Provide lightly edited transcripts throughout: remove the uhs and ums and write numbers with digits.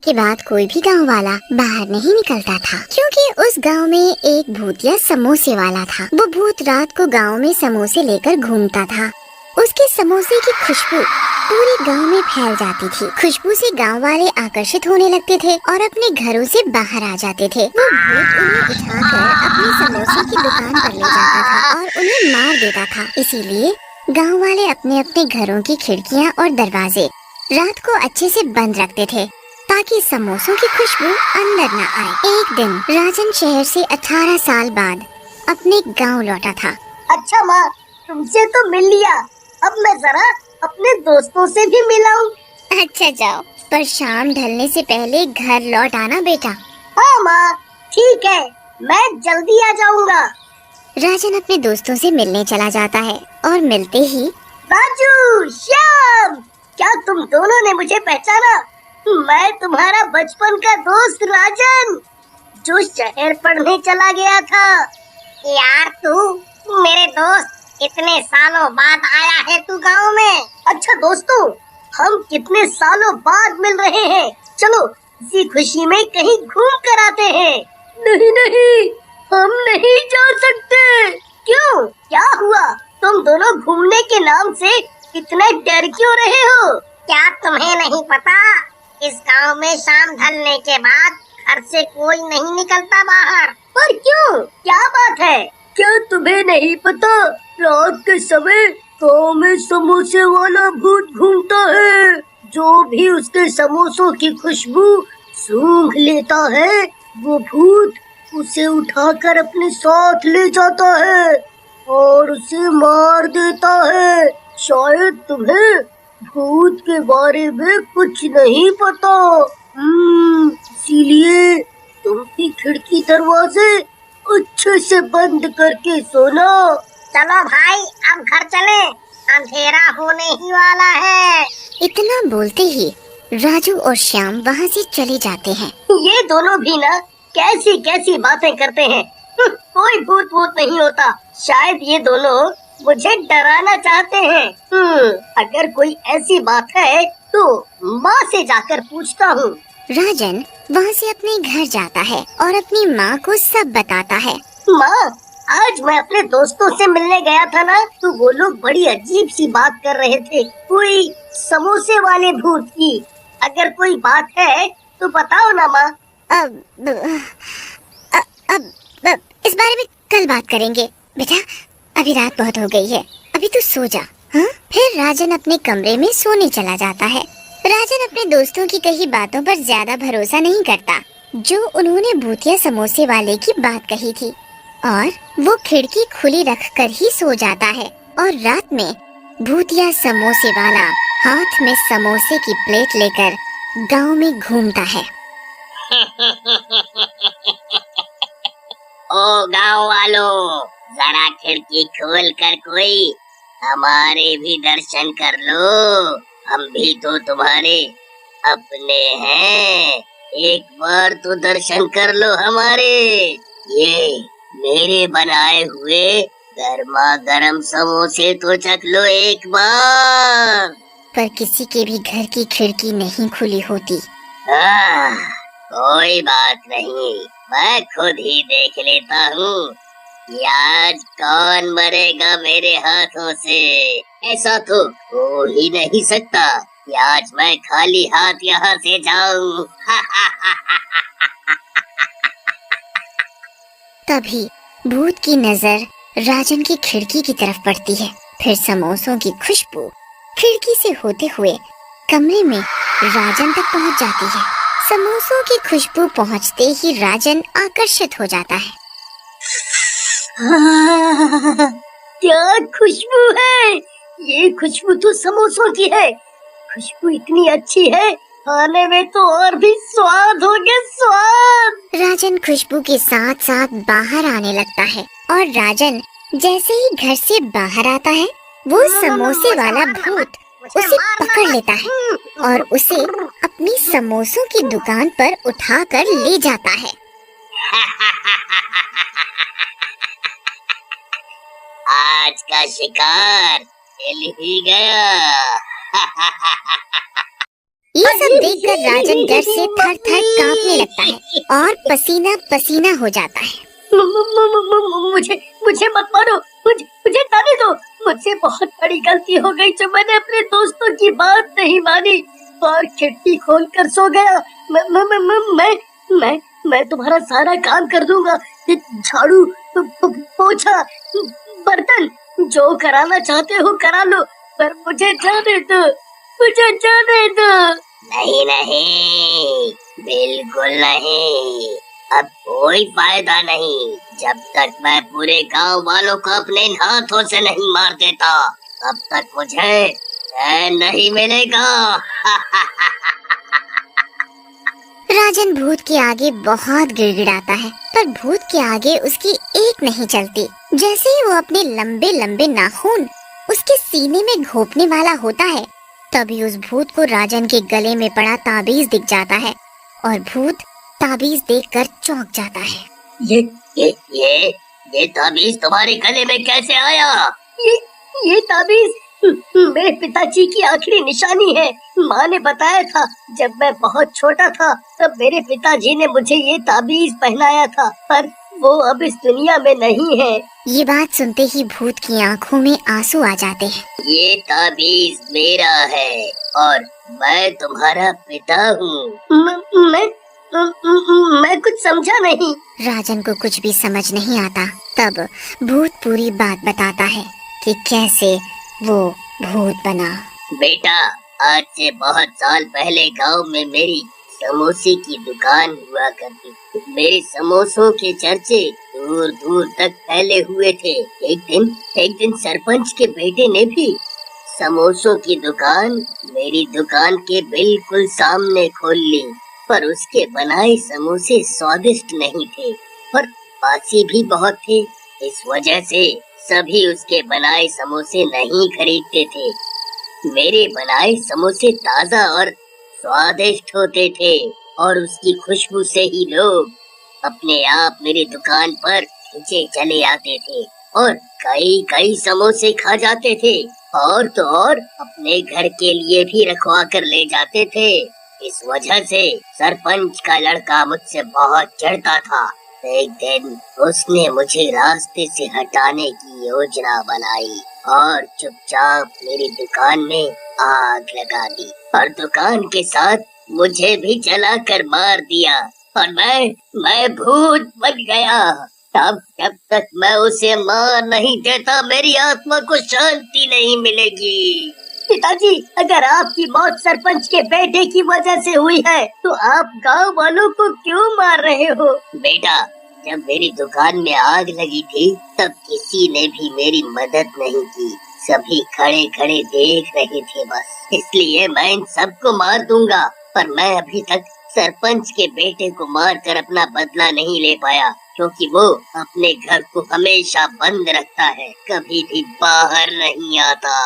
के बाद कोई भी गांव वाला बाहर नहीं निकलता था, क्योंकि उस गांव में एक भूतिया समोसे वाला था। वो भूत रात को गांव में समोसे लेकर घूमता था। उसके समोसे की खुशबू पूरे गांव में फैल जाती थी। खुशबू से गांव वाले आकर्षित होने लगते थे और अपने घरों से बाहर आ जाते थे। वो भूत उन्हें उठाकर अपनी समोसे की दुकान पर ले जाता था और उन्हें मार देता था। इसीलिए गांव वाले अपने अपने घरों की खिड़कियां और दरवाजे रात को अच्छे से बंद रखते थे, ताकि समोसों की खुशबू अंदर न आए। एक दिन राजन शहर से 18 साल बाद अपने गांव लौटा था। अच्छा माँ, तुमसे तो मिल लिया, अब मैं जरा अपने दोस्तों से भी मिलाऊं। अच्छा जाओ, पर शाम ढलने से पहले घर लौट आना बेटा। हाँ माँ, ठीक है, मैं जल्दी आ जाऊंगा। राजन अपने दोस्तों से मिलने चला जाता है और मिलते ही राजू, श्याम, क्या तुम दोनों ने मुझे पहचाना? मैं तुम्हारा बचपन का दोस्त राजन, जो शहर पढ़ने चला गया था। यार तू मेरे दोस्त, कितने सालों बाद आया है तू गांव में। अच्छा दोस्तों, हम कितने सालों बाद मिल रहे हैं। चलो इसी खुशी में कहीं घूम कर आते हैं। नहीं नहीं, हम नहीं जा सकते। क्यों, क्या हुआ? तुम दोनों घूमने के नाम से इतने डर क्यों रहे हो? क्या तुम्हें नहीं पता, इस गांव में शाम ढलने के बाद घर से कोई नहीं निकलता बाहर। पर क्यों, क्या बात है? क्या तुम्हें नहीं पता, रात के समय गांव में समोसे वाला भूत घूमता है। जो भी उसके समोसों की खुशबू सूंघ लेता है, वो भूत उसे उठाकर अपने साथ ले जाता है और उसे मार देता है। शायद तुम्हें भूत के बारे में कुछ नहीं पता, इसीलिए तुम भी खिड़की दरवाजे अच्छे से बंद करके सोना। चलो भाई, अब घर चले, अंधेरा होने ही वाला है। इतना बोलते ही राजू और श्याम वहाँ से चले जाते हैं। ये दोनों भी ना कैसी कैसी बातें करते हैं। कोई भूत भूत नहीं होता, शायद ये दोनों मुझे डराना चाहते हैं। अगर कोई ऐसी बात है तो माँ से जाकर पूछता हूँ। राजन वहाँ से अपने घर जाता है और अपनी माँ को सब बताता है। माँ, आज मैं अपने दोस्तों से मिलने गया था ना, तो वो लोग बड़ी अजीब सी बात कर रहे थे, कोई समोसे वाले भूत की। अगर कोई बात है तो बताओ ना माँ। अब इस बारे में कल बात करेंगे बेटा, अभी रात बहुत हो गई है, अभी तू सो जा। हाँ? फिर राजन अपने कमरे में सोने चला जाता है। राजन अपने दोस्तों की कही बातों पर ज्यादा भरोसा नहीं करता, जो उन्होंने भूतिया समोसे वाले की बात कही थी, और वो खिड़की खुली रखकर ही सो जाता है। और रात में भूतिया समोसे वाला हाथ में समोसे की प्लेट लेकर गांव में घूमता है। ओ गांव वालों, जरा खिड़की खोल कर कोई हमारे भी दर्शन कर लो, हम भी तो तुम्हारे अपने हैं। एक बार तो दर्शन कर लो हमारे। ये मेरे बनाए हुए गर्मा गर्म समोसे तो चख लो एक बार। पर किसी के भी घर की खिड़की नहीं खुली होती। कोई बात नहीं, मैं खुद ही देख लेता हूँ आज कौन मरेगा मेरे हाथों से। ऐसा तो हो ही नहीं सकता कि आज मैं खाली हाथ यहाँ से जाऊँ। तभी भूत की नजर राजन की खिड़की की तरफ पड़ती है। फिर समोसों की खुशबू खिड़की से होते हुए कमरे में राजन तक पहुंच जाती है। समोसों की खुशबू पहुंचते ही राजन आकर्षित हो जाता है। क्या खुशबू है? ये खुशबू तो समोसों की है। खुशबू इतनी अच्छी है, खाने में तो और भी स्वाद हो गया, स्वाद। राजन खुशबू के साथ साथ बाहर आने लगता है, और राजन जैसे ही घर से बाहर आता है, वो समोसे वाला भूत उसे पकड़ लेता है और उसे अपनी समोसों की दुकान पर उठाकर ले जाता है। आज का शिकार मिल ही गया। ये सब देखकर राजन डर से थर थर कांपने लगता है और पसीना पसीना हो जाता है। मुझे मुझे मत मारो, मुझे जाने दो। मुझसे बहुत बड़ी गलती हो गई जो मैंने अपने दोस्तों की बात नहीं मानी और खिड़की खोलकर सो गया। मैं तुम्हारा सारा काम कर दूंगा, झाड़ू, पोछा, बर्तन, जो कराना चाहते हो करा लो, पर मुझे जाने दो, मुझे जाने दो। नहीं नहीं, बिल्कुल नहीं, अब कोई फायदा नहीं। जब तक मैं पूरे गांव वालों को अपने हाथों से नहीं मार देता, तब तक मुझे चैन नहीं मिलेगा। राजन भूत के आगे बहुत गिड़गिड़ाता है, पर भूत के आगे उसकी एक नहीं चलती। जैसे ही वो अपने लंबे लंबे नाखून उसके सीने में घोंपने वाला होता है, तभी उस भूत को राजन के गले में पड़ा ताबीज दिख जाता है और भूत ताबीज देखकर चौंक जाता है। ये ताबीज तुम्हारे गले में कैसे आया? ये ताबीज मेरे पिताजी की आखिरी निशानी है। माँ ने बताया था जब मैं बहुत छोटा था, तब मेरे पिताजी ने मुझे ये ताबीज पहनाया था, पर वो अब इस दुनिया में नहीं है। ये बात सुनते ही भूत की आंखों में आंसू आ जाते हैं। ये ताबीज मेरा है और मैं तुम्हारा पिता हूँ। मैं कुछ समझा नहीं। राजन को कुछ भी समझ नहीं आता। तब भूत पूरी बात बताता है कि कैसे वो भूत बना। बेटा, आज से बहुत साल पहले गांव में मेरी समोसे की दुकान हुआ करती थी। मेरे समोसों के चर्चे दूर दूर तक फैले हुए थे। एक दिन सरपंच के बेटे ने भी समोसों की दुकान मेरी दुकान के बिल्कुल सामने खोल ली, पर उसके बनाए समोसे स्वादिष्ट नहीं थे और बासी भी बहुत थे। इस वजह से सभी उसके बनाए समोसे नहीं खरीदते थे। मेरे बनाए समोसे ताजा और स्वादिष्ट होते थे और उसकी खुशबू से ही लोग अपने आप मेरी दुकान पर खींचे चले आते थे और कई समोसे खा जाते थे और तो और अपने घर के लिए भी रखवा कर ले जाते थे। इस वजह से सरपंच का लड़का मुझसे बहुत चिढ़ता था। एक दिन उसने मुझे रास्ते से हटाने की योजना बनाई और चुपचाप मेरी दुकान में आग लगा दी और दुकान के साथ मुझे भी जलाकर मार दिया और मैं भूत बन गया। तब जब तक मैं उसे मार नहीं देता, मेरी आत्मा को शांति नहीं मिलेगी। पिताजी, अगर आपकी मौत सरपंच के बेटे की वजह से हुई है, तो आप गांव वालों को क्यों मार रहे हो? बेटा, जब मेरी दुकान में आग लगी थी, तब किसी ने भी मेरी मदद नहीं की। सभी खड़े खड़े देख रहे थे बस। इसलिए मैं इन सबको मार दूंगा, पर मैं अभी तक सरपंच के बेटे को मारकर अपना बदला नहीं ले पाया, क्योंकि वो अपने घर को हमेशा बंद रखता है, कभी भी बाहर नहीं आता।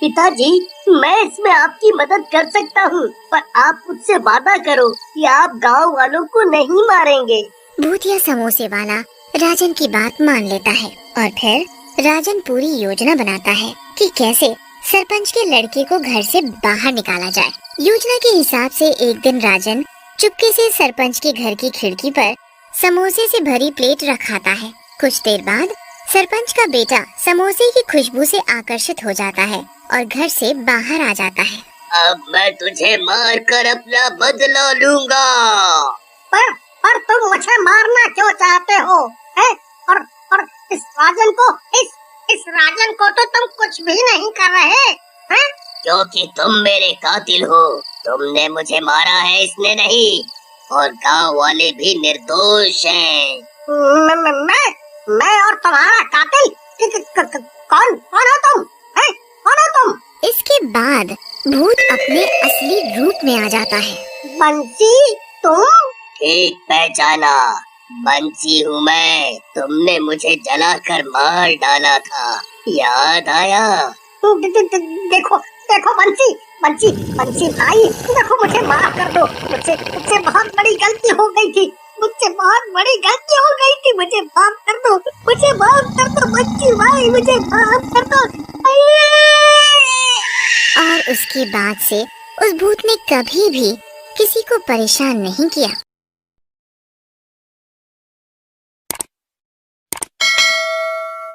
पिताजी, मैं इसमें आपकी मदद कर सकता हूँ, पर आप मुझसे वादा करो कि आप गांव वालों को नहीं मारेंगे। भूतिया समोसे वाला राजन की बात मान लेता है और फिर राजन पूरी योजना बनाता है कि कैसे सरपंच के लड़के को घर से बाहर निकाला जाए। योजना के हिसाब से एक दिन राजन चुपके से सरपंच के घर की खिड़की पर समोसे से भरी प्लेट रखाता है। कुछ देर बाद सरपंच का बेटा समोसे की खुशबू से आकर्षित हो जाता है और घर से बाहर आ जाता है। अब मैं तुझे मार कर अपना बदला लूंगा। पर तुम मुझे मारना क्यों चाहते हो? है? और इस राजन को तो तुम कुछ भी नहीं कर रहे हैं? क्योंकि तुम मेरे कातिल हो। तुमने मुझे मारा है, इसने नहीं, और गांव वाले भी निर्दोष हैं। मैं और तुम्हारा कातिल? कौन हो तुम? है? कौन हो तुम? इसके बाद भूत अपने असली रूप में आ जाता है। बंसी, तुम? ठीक पहचाना, बंसी हूँ मैं। तुमने मुझे जलाकर मार डाला था, याद आया? देखो बंसी भाई, देखो मुझे माफ कर दो। मुझसे बहुत बड़ी गलती हो गई थी। मुझे माफ कर दो। बंसी भाई, मुझे माफ कर दो। और उसके बाद से उस भूत ने कभी भी किसी को परेशान नहीं किया।